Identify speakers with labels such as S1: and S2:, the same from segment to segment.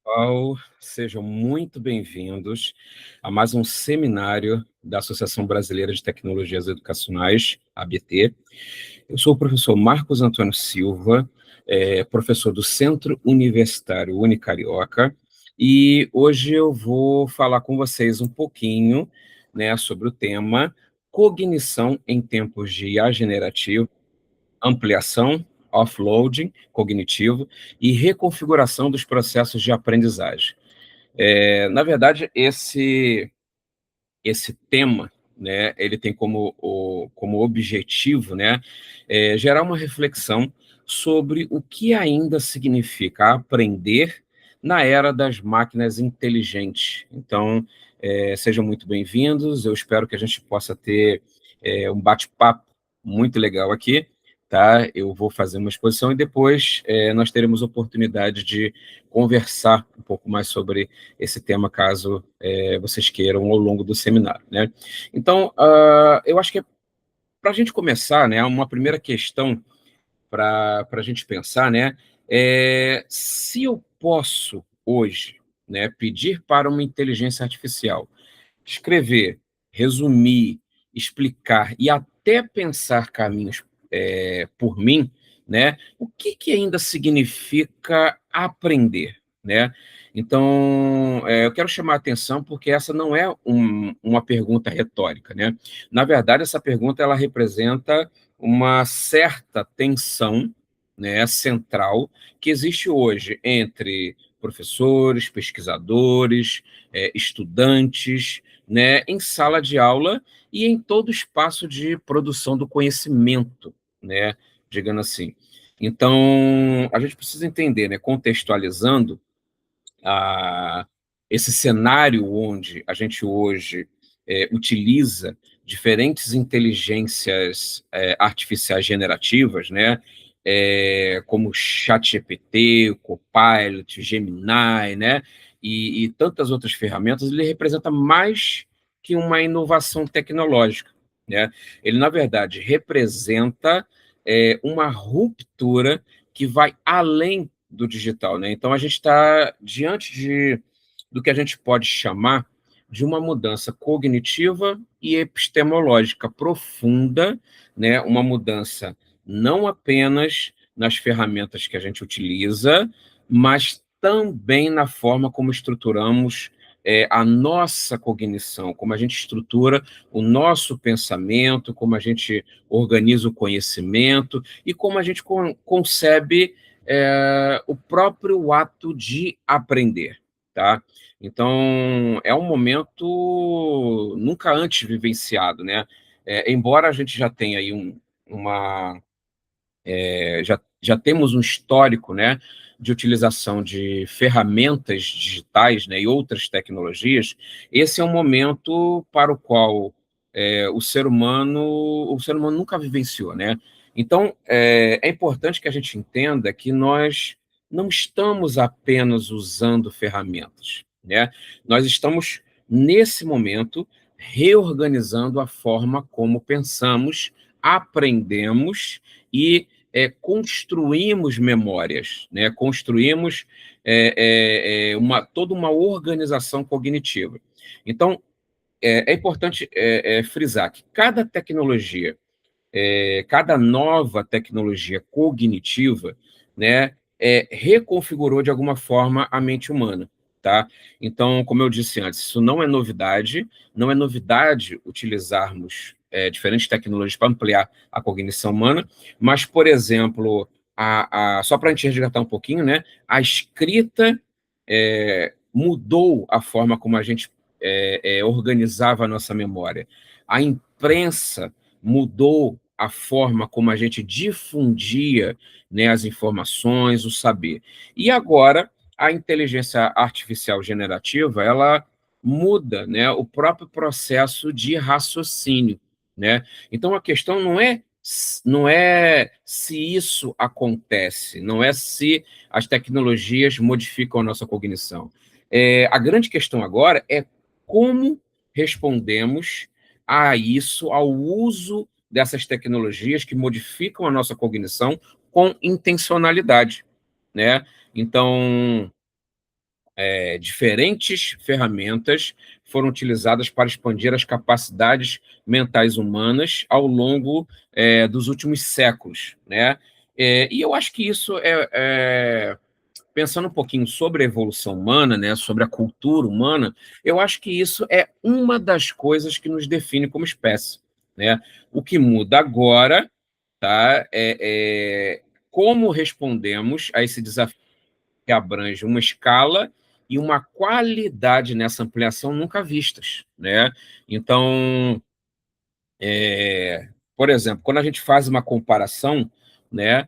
S1: pessoal, sejam muito bem-vindos a mais um seminário da Associação Brasileira de Tecnologias Educacionais, ABT. Eu sou o professor Marcos Antônio Silva, professor do Centro Universitário Unicarioca, e hoje eu vou falar com vocês um pouquinho, né, sobre o tema cognição em tempos de IA generativo, ampliação, offloading cognitivo e reconfiguração dos processos de aprendizagem. Na verdade, esse tema, né, ele tem como objetivo, né, gerar uma reflexão sobre o que ainda significa aprender na era das máquinas inteligentes. Então, sejam muito bem-vindos, eu espero que a gente possa ter um bate-papo muito legal aqui, tá? Eu vou fazer uma exposição e depois nós teremos oportunidade de conversar um pouco mais sobre esse tema, caso vocês queiram, ao longo do seminário, né? Então, eu acho que para a gente começar, né, uma primeira questão para a gente pensar, né, se eu posso hoje, né, pedir para uma inteligência artificial escrever, resumir, explicar e até pensar caminhos por mim, né? O que ainda significa aprender, né? Então, eu quero chamar a atenção porque essa não é uma pergunta retórica, né? Na verdade, essa pergunta ela representa uma certa tensão, né, central que existe hoje entre professores, pesquisadores, estudantes, né, em sala de aula e em todo espaço de produção do conhecimento, né, digamos assim. Então, a gente precisa entender, né, contextualizando a, esse cenário onde a gente hoje utiliza diferentes inteligências artificiais generativas, né, como ChatGPT, Copilot, Gemini, né, e tantas outras ferramentas, ele representa mais que uma inovação tecnológica, né? Ele, na verdade, representa uma ruptura que vai além do digital, né? Então, a gente está diante do que a gente pode chamar de uma mudança cognitiva e epistemológica profunda, né? Uma mudança não apenas nas ferramentas que a gente utiliza, mas também na forma como estruturamos a nossa cognição, como a gente estrutura o nosso pensamento, como a gente organiza o conhecimento e como a gente concebe o próprio ato de aprender, tá? Então, é um momento nunca antes vivenciado, né? Embora a gente já tenha aí já temos um histórico, né, de utilização de ferramentas digitais, né, e outras tecnologias, esse é um momento para o qual o ser humano nunca vivenciou, né? Então, é importante que a gente entenda que nós não estamos apenas usando ferramentas, né? Nós estamos, nesse momento, reorganizando a forma como pensamos, aprendemos e construímos memórias, né? Construímos toda uma organização cognitiva. Então, é importante frisar que cada tecnologia, cada nova tecnologia cognitiva, né, reconfigurou de alguma forma a mente humana, tá? Então, como eu disse antes, isso não é novidade, não é novidade utilizarmos diferentes tecnologias para ampliar a cognição humana, mas, por exemplo, só para a gente resgatar um pouquinho, né, a escrita mudou a forma como a gente organizava a nossa memória. A imprensa mudou a forma como a gente difundia, né, as informações, o saber. E agora, a inteligência artificial generativa, ela muda, né, o próprio processo de raciocínio, né? Então, a questão não é se isso acontece, não é se as tecnologias modificam a nossa cognição. A grande questão agora é como respondemos a isso, ao uso dessas tecnologias que modificam a nossa cognição com intencionalidade, né? Então, diferentes ferramentas foram utilizadas para expandir as capacidades mentais humanas ao longo dos últimos séculos, né? E eu acho que isso pensando um pouquinho sobre a evolução humana, né, sobre a cultura humana, eu acho que isso é uma das coisas que nos define como espécie, né? O que muda agora, tá, como respondemos a esse desafio que abrange uma escala e uma qualidade nessa ampliação nunca vistas, né? Então, por exemplo, quando a gente faz uma comparação, né,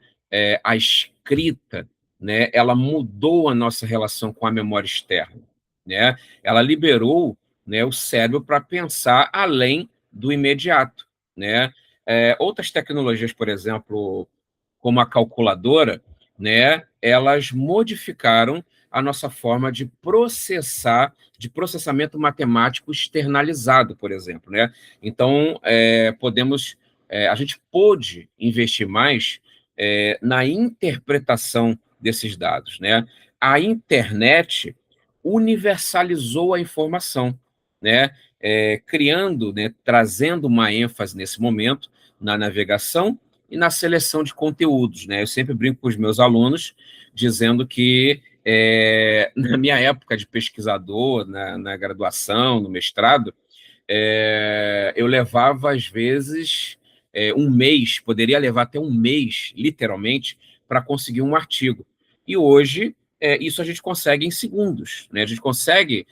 S1: a escrita, né, ela mudou a nossa relação com a memória externa, né? Ela liberou, né, o cérebro para pensar além do imediato, né? Outras tecnologias, por exemplo, como a calculadora, né, elas modificaram a nossa forma de processar, de processamento matemático externalizado, por exemplo, né? Então, a gente pôde investir mais na interpretação desses dados, né? A internet universalizou a informação, né? Criando, né, trazendo uma ênfase nesse momento na navegação e na seleção de conteúdos, né? Eu sempre brinco com os meus alunos dizendo que na minha época de pesquisador, na graduação, no mestrado, eu levava, às vezes, um mês, poderia levar até um mês, literalmente, para conseguir um artigo. E hoje, isso a gente consegue em segundos, né? A gente consegue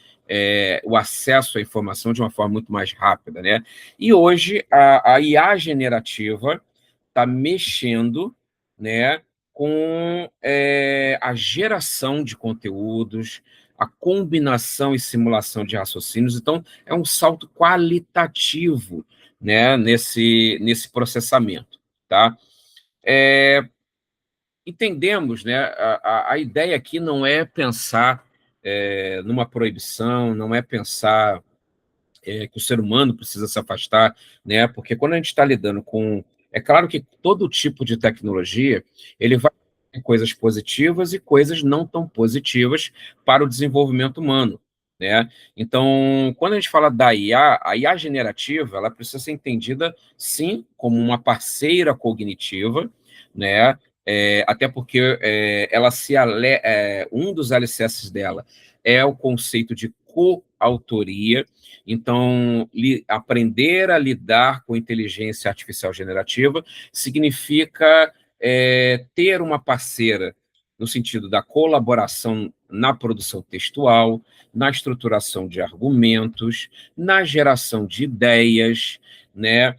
S1: o acesso à informação de uma forma muito mais rápida, né? E hoje, a IA generativa está mexendo, né, com a geração de conteúdos, a combinação e simulação de raciocínios. Então, é um salto qualitativo, né, nesse processamento. Tá? Entendemos, né, a ideia aqui não é pensar numa proibição, não é pensar que o ser humano precisa se afastar, né? Porque quando a gente está lidando com... É claro que todo tipo de tecnologia, ele vai ter coisas positivas e coisas não tão positivas para o desenvolvimento humano, né? Então, quando a gente fala da IA, a IA generativa, ela precisa ser entendida, sim, como uma parceira cognitiva, né? Até porque um dos alicerces dela é o conceito de coautoria. Então, aprender a lidar com inteligência artificial generativa significa ter uma parceira no sentido da colaboração na produção textual, na estruturação de argumentos, na geração de ideias, né?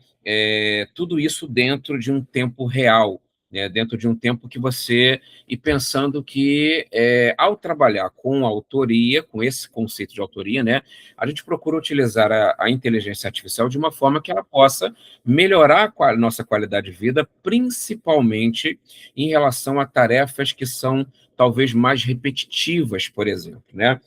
S1: Tudo isso dentro de um tempo real, né? Dentro de um tempo que você... E pensando que, ao trabalhar com autoria, com esse conceito de autoria, né, a gente procura utilizar a inteligência artificial de uma forma que ela possa melhorar a nossa qualidade de vida, principalmente em relação a tarefas que são talvez mais repetitivas, por exemplo, né?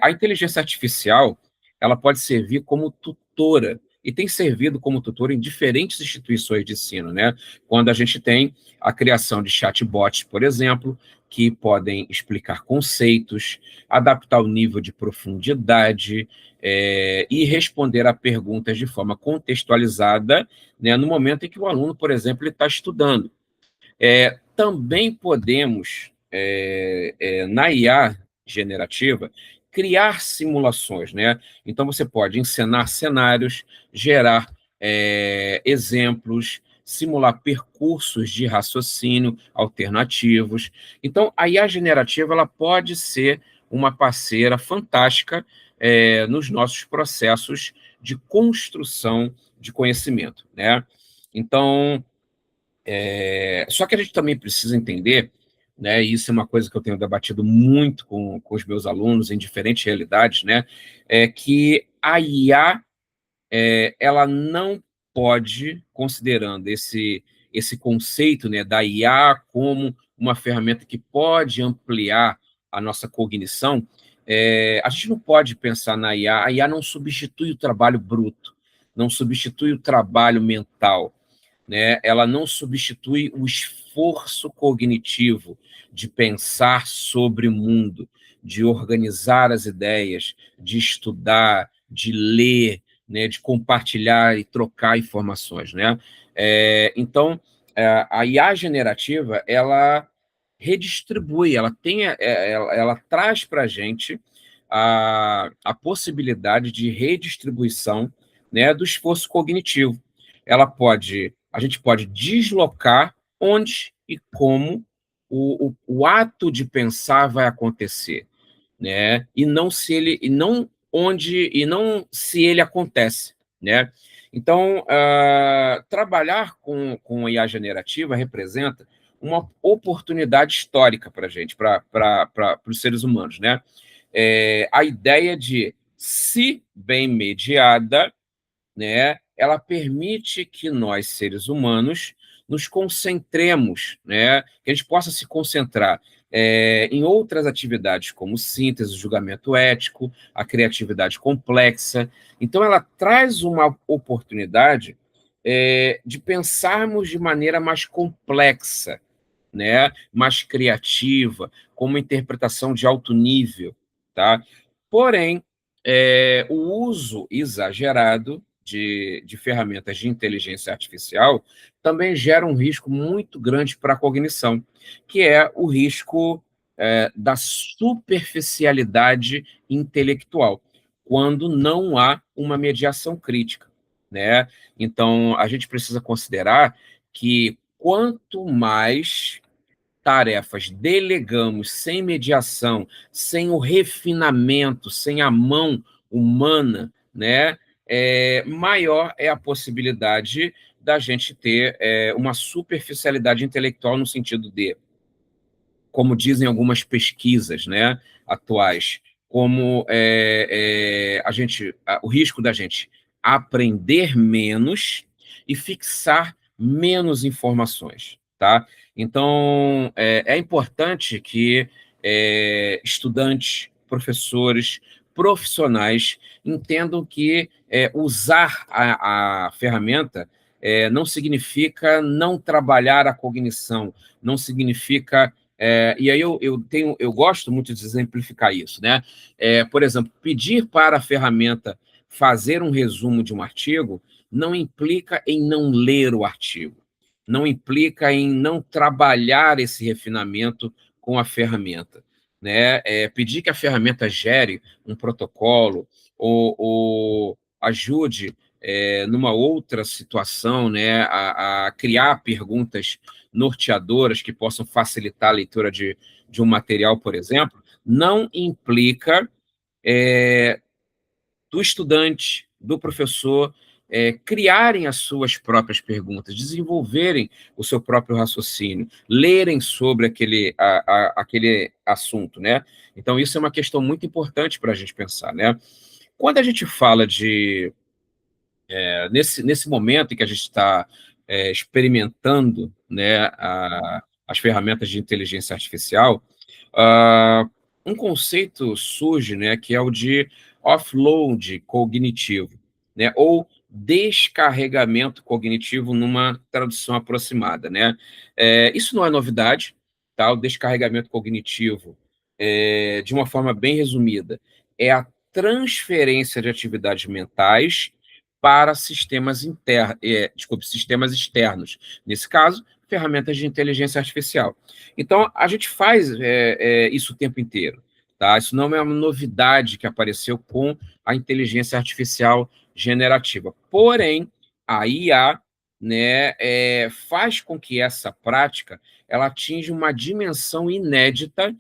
S1: A inteligência artificial, ela pode servir como tutora, e tem servido como tutor em diferentes instituições de ensino, né? Quando a gente tem a criação de chatbots, por exemplo, que podem explicar conceitos, adaptar o nível de profundidade e responder a perguntas de forma contextualizada, né, no momento em que o aluno, por exemplo, está estudando. Também podemos, na IA generativa, criar simulações, né? Então, você pode encenar cenários, gerar exemplos, simular percursos de raciocínio alternativos. Então, a IA generativa ela pode ser uma parceira fantástica nos nossos processos de construção de conhecimento, né? Então, só que a gente também precisa entender, né, e isso é uma coisa que eu tenho debatido muito com os meus alunos em diferentes realidades, né, que a IA ela não pode, considerando esse conceito, né, da IA como uma ferramenta que pode ampliar a nossa cognição, a gente não pode pensar na IA. A IA não substitui o trabalho bruto, não substitui o trabalho mental, né? Ela não substitui o esforço cognitivo de pensar sobre o mundo, de organizar as ideias, de estudar, de ler, né, de compartilhar e trocar informações, né? Então, a IA generativa, ela redistribui, ela traz para a gente a possibilidade de redistribuição, né, do esforço cognitivo. A gente pode deslocar onde e como o ato de pensar vai acontecer, né? E não se ele acontece, né? Então, trabalhar com a IA generativa representa uma oportunidade histórica para a gente, para os seres humanos, né? A ideia de, se bem mediada, né, ela permite que nós, seres humanos, nos concentremos, né, que a gente possa se concentrar em outras atividades, como síntese, julgamento ético, a criatividade complexa. Então, ela traz uma oportunidade de pensarmos de maneira mais complexa, né, mais criativa, com uma interpretação de alto nível, tá? Porém, o uso exagerado de ferramentas de inteligência artificial também gera um risco muito grande para a cognição, que é o risco da superficialidade intelectual, quando não há uma mediação crítica, né? Então, a gente precisa considerar que quanto mais tarefas delegamos sem mediação, sem o refinamento, sem a mão humana, né, maior é a possibilidade da gente ter uma superficialidade intelectual no sentido de, como dizem algumas pesquisas, né, atuais, como o risco da gente aprender menos e fixar menos informações, tá? Então, é importante que estudantes, professores, profissionais entendam que usar a ferramenta não significa não trabalhar a cognição, não significa e aí eu gosto muito de exemplificar isso, né? Por exemplo, pedir para a ferramenta fazer um resumo de um artigo não implica em não ler o artigo, não implica em não trabalhar esse refinamento com a ferramenta, né? Pedir que a ferramenta gere um protocolo ou ajude numa outra situação, né, a criar perguntas norteadoras que possam facilitar a leitura de um material, por exemplo, não implica do estudante, do professor, criarem as suas próprias perguntas, desenvolverem o seu próprio raciocínio, lerem sobre aquele assunto, né? Então, isso é uma questão muito importante para a gente pensar, né? Quando a gente fala nesse momento em que a gente está experimentando, né, as ferramentas de inteligência artificial, ah, um conceito surge, né, que é o de offload cognitivo, né, ou descarregamento cognitivo numa tradução aproximada, né? Isso não é novidade, tá? O descarregamento cognitivo, de uma forma bem resumida, é a transferência de atividades mentais para sistemas externos. Nesse caso, ferramentas de inteligência artificial. Então, a gente faz isso o tempo inteiro. Tá? Isso não é uma novidade que apareceu com a inteligência artificial generativa. Porém, a IA, né, faz com que essa prática ela atinja uma dimensão inédita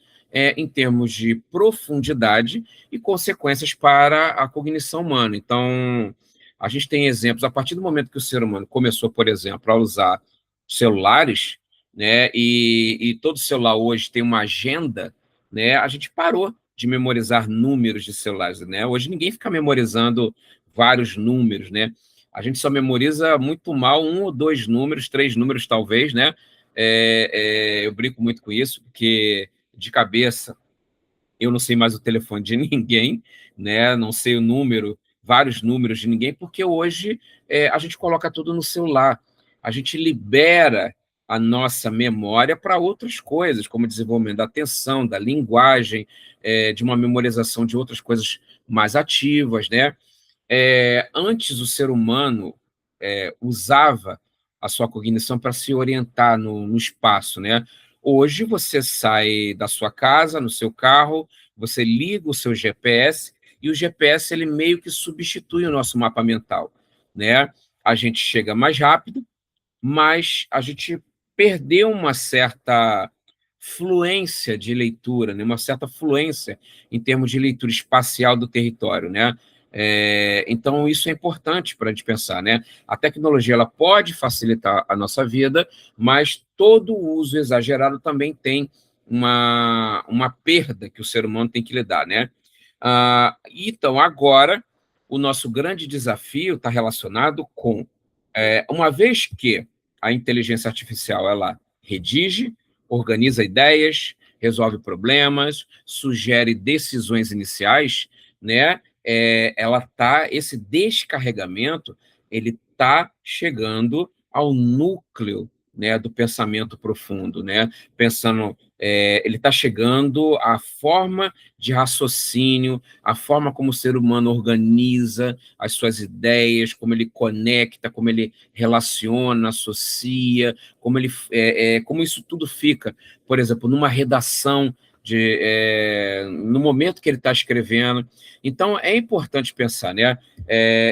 S1: em termos de profundidade e consequências para a cognição humana. Então, a gente tem exemplos, a partir do momento que o ser humano começou, por exemplo, a usar celulares, né, e todo celular hoje tem uma agenda, né, a gente parou de memorizar números de celulares, né? Hoje ninguém fica memorizando vários números, né? A gente só memoriza muito mal um ou dois números, três números talvez, né? Eu brinco muito com isso, porque de cabeça eu não sei mais o telefone de ninguém, né? Não sei o número, vários números de ninguém, porque hoje a gente coloca tudo no celular, a gente libera a nossa memória para outras coisas, como o desenvolvimento da atenção, da linguagem, de uma memorização de outras coisas mais ativas, né? Antes o ser humano usava a sua cognição para se orientar no espaço, né? Hoje você sai da sua casa, no seu carro, você liga o seu GPS e o GPS ele meio que substitui o nosso mapa mental, né? A gente chega mais rápido, mas a gente perdeu uma certa fluência de leitura, né? Uma certa fluência em termos de leitura espacial do território, né? Então, isso é importante para a gente pensar, né? A tecnologia ela pode facilitar a nossa vida, mas todo uso exagerado também tem uma perda que o ser humano tem que lidar, né? Então, agora, o nosso grande desafio está relacionado com uma vez que a inteligência artificial ela redige, organiza ideias, resolve problemas, sugere decisões iniciais, né? Esse descarregamento ele está chegando ao núcleo, né, do pensamento profundo, né? Pensando, ele está chegando à forma de raciocínio, a forma como o ser humano organiza as suas ideias, como ele conecta, como ele relaciona, associa, como isso tudo fica, por exemplo, numa redação, no momento que ele está escrevendo. Então, é importante pensar, né?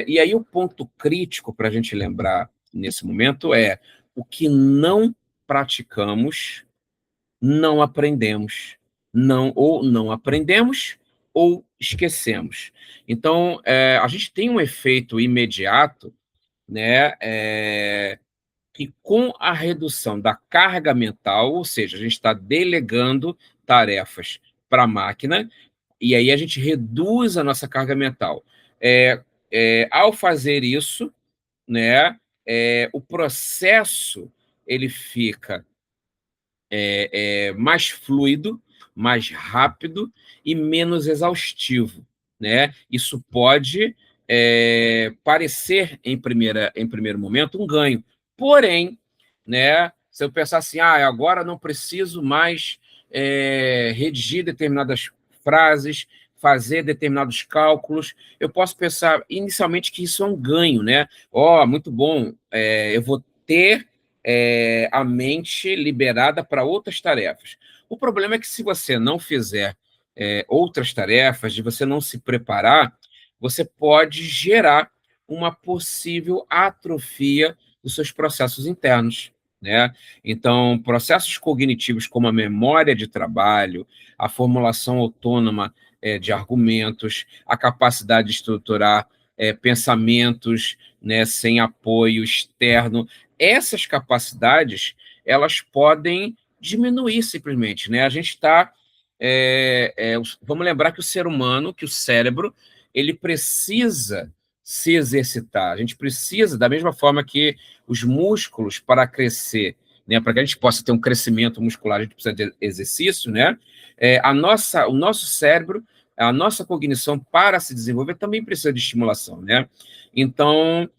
S1: E aí o ponto crítico para a gente lembrar nesse momento é o que não praticamos, não aprendemos, ou não aprendemos ou esquecemos. Então, a gente tem um efeito imediato, né, que com a redução da carga mental, ou seja, a gente está delegando tarefas para a máquina, e aí a gente reduz a nossa carga mental. Ao fazer isso, né, o processo ele fica mais fluido, mais rápido e menos exaustivo, né? Isso pode parecer, em primeiro momento, um ganho. Porém, né, se eu pensar assim, agora não preciso mais redigir determinadas frases, fazer determinados cálculos, eu posso pensar inicialmente que isso é um ganho, né? Muito bom, eu vou ter a mente liberada para outras tarefas. O problema é que se você não fizer outras tarefas, de você não se preparar, você pode gerar uma possível atrofia dos seus processos internos, né? Então, processos cognitivos como a memória de trabalho, a formulação autônoma de argumentos, a capacidade de estruturar pensamentos, né, sem apoio externo, essas capacidades elas podem diminuir simplesmente, né? A gente está vamos lembrar que o ser humano, que o cérebro, ele precisa se exercitar. A gente precisa, da mesma forma que os músculos para crescer, né? Para que a gente possa ter um crescimento muscular, a gente precisa de exercício, né? O nosso cérebro, a nossa cognição para se desenvolver também precisa de estimulação, né? Então,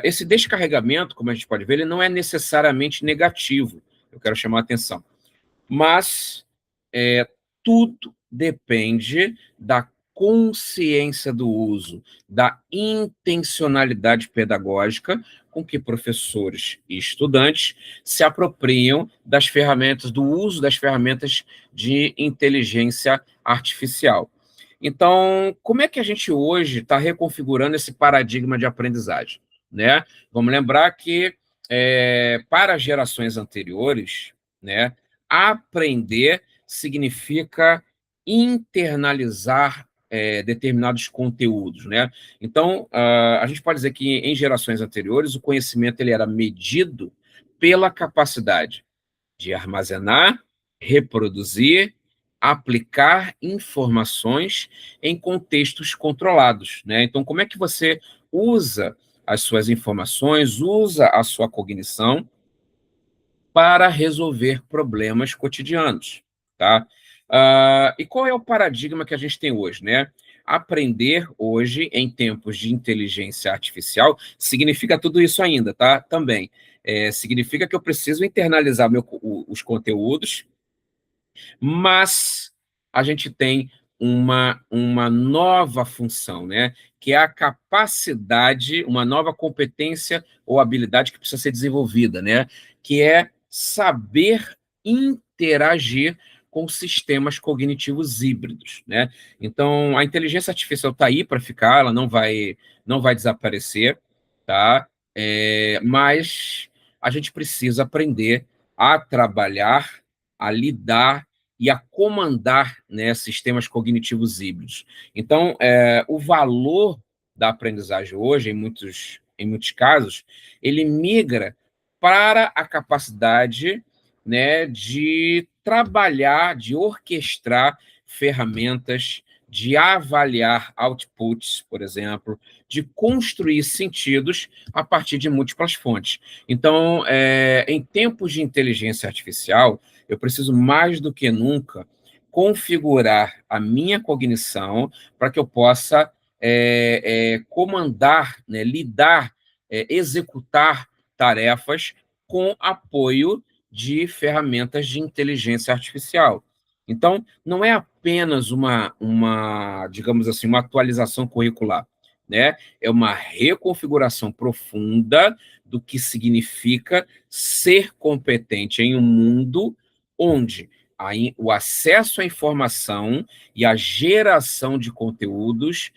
S1: esse descarregamento, como a gente pode ver, ele não é necessariamente negativo. Eu quero chamar a atenção. Mas tudo depende da consciência do uso, da intencionalidade pedagógica com que professores e estudantes se apropriam das ferramentas, do uso das ferramentas de inteligência artificial. Então, como é que a gente hoje está reconfigurando esse paradigma de aprendizagem, né? Vamos lembrar que, para gerações anteriores, né, aprender significa internalizar determinados conteúdos, né? Então, a gente pode dizer que em gerações anteriores o conhecimento ele era medido pela capacidade de armazenar, reproduzir, aplicar informações em contextos controlados, né? Então, como é que você usa as suas informações, usa a sua cognição para resolver problemas cotidianos, tá? E qual é o paradigma que a gente tem hoje, né? Aprender hoje, em tempos de inteligência artificial, significa tudo isso ainda, tá? Também. Significa que eu preciso internalizar os conteúdos, mas a gente tem uma nova função, né? Que é a capacidade, uma nova competência ou habilidade que precisa ser desenvolvida, né? Que é saber interagir com sistemas cognitivos híbridos, né? Então, a inteligência artificial está aí para ficar, ela não vai desaparecer, tá? Mas a gente precisa aprender a trabalhar, a lidar e a comandar, né, sistemas cognitivos híbridos. Então, o valor da aprendizagem hoje, em muitos casos, ele migra para a capacidade, né, de trabalhar, de orquestrar ferramentas, de avaliar outputs, por exemplo, de construir sentidos a partir de múltiplas fontes. Então, em tempos de inteligência artificial, eu preciso mais do que nunca configurar a minha cognição para que eu possa comandar, né, lidar, executar tarefas com apoio de ferramentas de inteligência artificial. Então, não é apenas digamos assim, uma atualização curricular, né? É uma reconfiguração profunda do que significa ser competente em um mundo onde o acesso à informação e a geração de conteúdos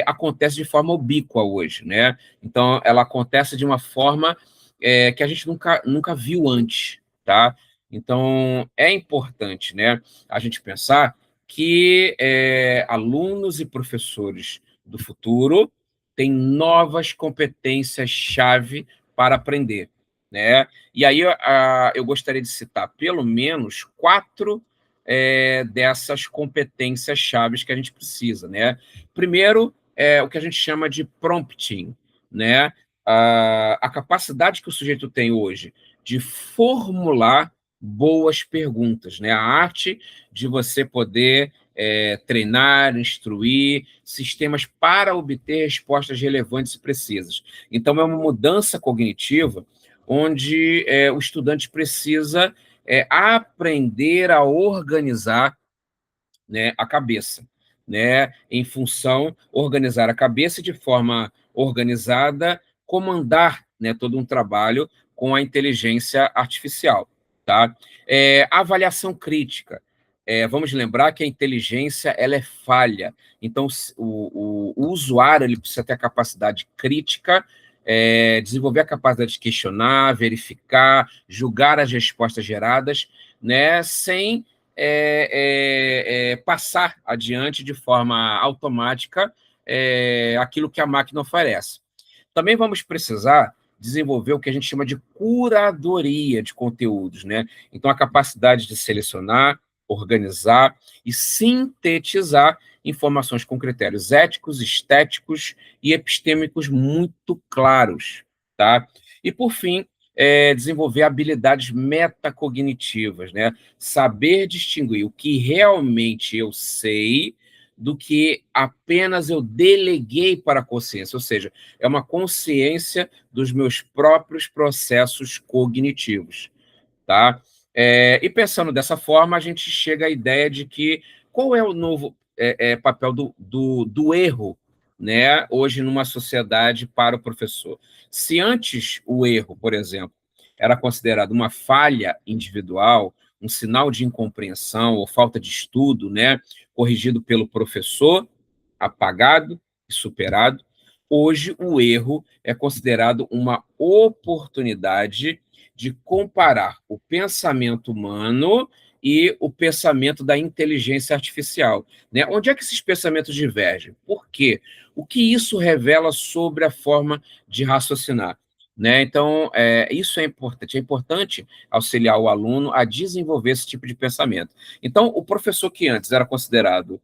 S1: acontece de forma ubíqua hoje, né? Então, ela acontece de uma forma que a gente nunca viu antes, tá? Então, é importante, né, a gente pensar que alunos e professores do futuro têm novas competências-chave para aprender, né? E aí eu gostaria de citar pelo menos 4 dessas competências chaves que a gente precisa, né? Primeiro, o que a gente chama de prompting, né? A capacidade que o sujeito tem hoje de formular boas perguntas, né? A arte de você poder treinar, instruir sistemas para obter respostas relevantes e precisas. Então, é uma mudança cognitiva onde o estudante precisa aprender a organizar, né, a cabeça, né, organizar a cabeça de forma organizada, comandar, né, todo um trabalho com a inteligência artificial, tá? Avaliação crítica. Vamos lembrar que a inteligência ela é falha, então o usuário ele precisa ter a capacidade crítica, desenvolver a capacidade de questionar, verificar, julgar as respostas geradas, né, sem passar adiante de forma automática aquilo que a máquina oferece. Também vamos precisar desenvolver o que a gente chama de curadoria de conteúdos, né? Então, a capacidade de selecionar, organizar e sintetizar informações com critérios éticos, estéticos e epistêmicos muito claros, tá? E, por fim, desenvolver habilidades metacognitivas, né? Saber distinguir o que realmente eu sei do que apenas eu deleguei para a consciência, ou seja, é uma consciência dos meus próprios processos cognitivos, tá? E pensando dessa forma, a gente chega à ideia de que qual é o novo papel do erro, né, hoje numa sociedade para o professor. Se antes o erro, por exemplo, era considerado uma falha individual, um sinal de incompreensão ou falta de estudo, né, corrigido pelo professor, apagado e superado, hoje o erro é considerado uma oportunidade de comparar o pensamento humano e o pensamento da inteligência artificial, né? Onde é que esses pensamentos divergem? Por quê? O que isso revela sobre a forma de raciocinar? Né? Então, isso é importante auxiliar o aluno a desenvolver esse tipo de pensamento. Então, o professor que antes era considerado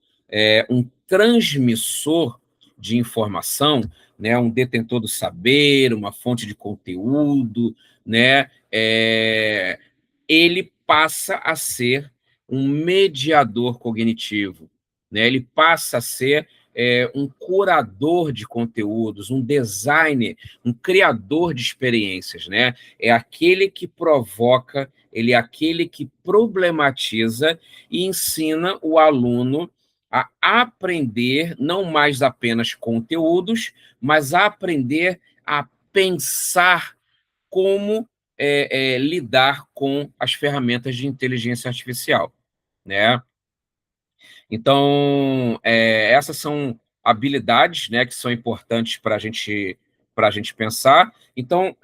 S1: um transmissor de informação, né, um detentor do saber, uma fonte de conteúdo, né, ele passa a ser um mediador cognitivo, né? Ele passa a ser um curador de conteúdos, um designer, um criador de experiências, né? É aquele que provoca, ele é aquele que problematiza e ensina o aluno a aprender não mais apenas conteúdos, mas a aprender a pensar como lidar com as ferramentas de inteligência artificial, né? Então, essas são habilidades, né, que são importantes para a gente pensar. Então,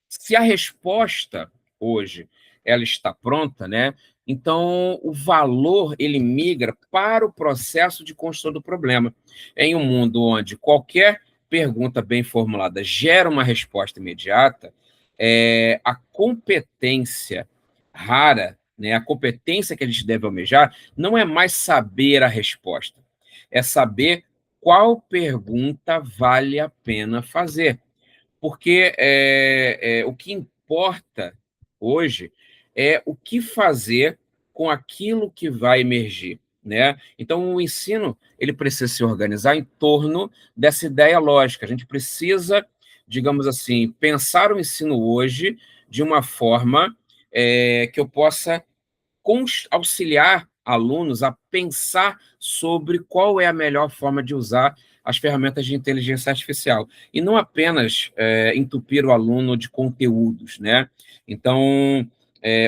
S1: se a resposta hoje ela está pronta, né? Então o valor ele migra para o processo de construção do problema. Em um mundo onde qualquer pergunta bem formulada gera uma resposta imediata, a competência rara, né, a competência que a gente deve almejar, não é mais saber a resposta, é saber qual pergunta vale a pena fazer. Porque o que importa hoje é o que fazer com aquilo que vai emergir, né? Então, o ensino ele precisa se organizar em torno dessa ideia lógica. A gente precisa, digamos assim, pensar o ensino hoje de uma forma que eu possa auxiliar alunos a pensar sobre qual é a melhor forma de usar as ferramentas de inteligência artificial, e não apenas entupir o aluno de conteúdos, né? Então,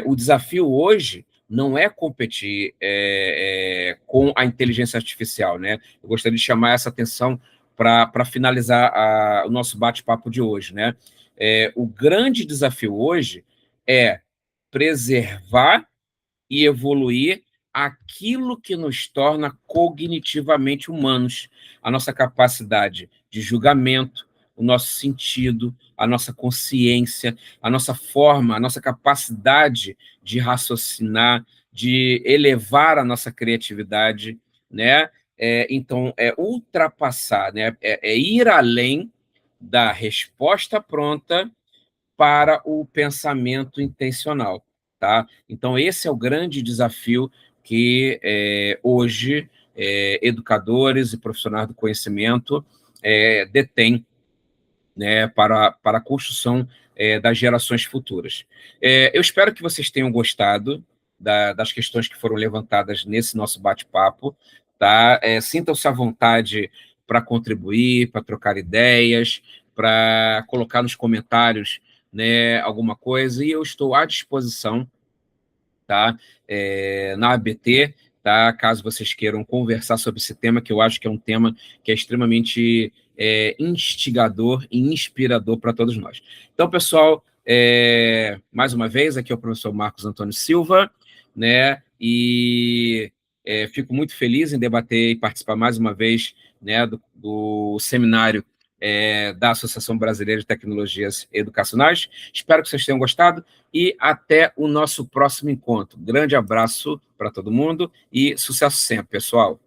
S1: o desafio hoje não é competir com a inteligência artificial, né? Eu gostaria de chamar essa atenção para finalizar o nosso bate-papo de hoje, né? O grande desafio hoje é preservar e evoluir aquilo que nos torna cognitivamente humanos, a nossa capacidade de julgamento, o nosso sentido, a nossa consciência, a nossa forma, a nossa capacidade de raciocinar, de elevar a nossa criatividade, né? Então, é ultrapassar, né? É ir além da resposta pronta para o pensamento intencional, tá? Então, esse é o grande desafio que hoje educadores e profissionais do conhecimento detêm, né, para a construção das gerações futuras. Eu espero que vocês tenham gostado das questões que foram levantadas nesse nosso bate-papo, tá? Sintam-se à vontade para contribuir, para trocar ideias, para colocar nos comentários, né, alguma coisa, e eu estou à disposição, tá? Na ABT, tá? Caso vocês queiram conversar sobre esse tema, que eu acho que é um tema que é extremamente instigador e inspirador para todos nós. Então, pessoal, mais uma vez, aqui é o professor Marcos Antônio Silva, né? E fico muito feliz em debater e participar mais uma vez, né, do seminário da Associação Brasileira de Tecnologias Educacionais. Espero que vocês tenham gostado e até o nosso próximo encontro. Grande abraço para todo mundo e sucesso sempre, pessoal.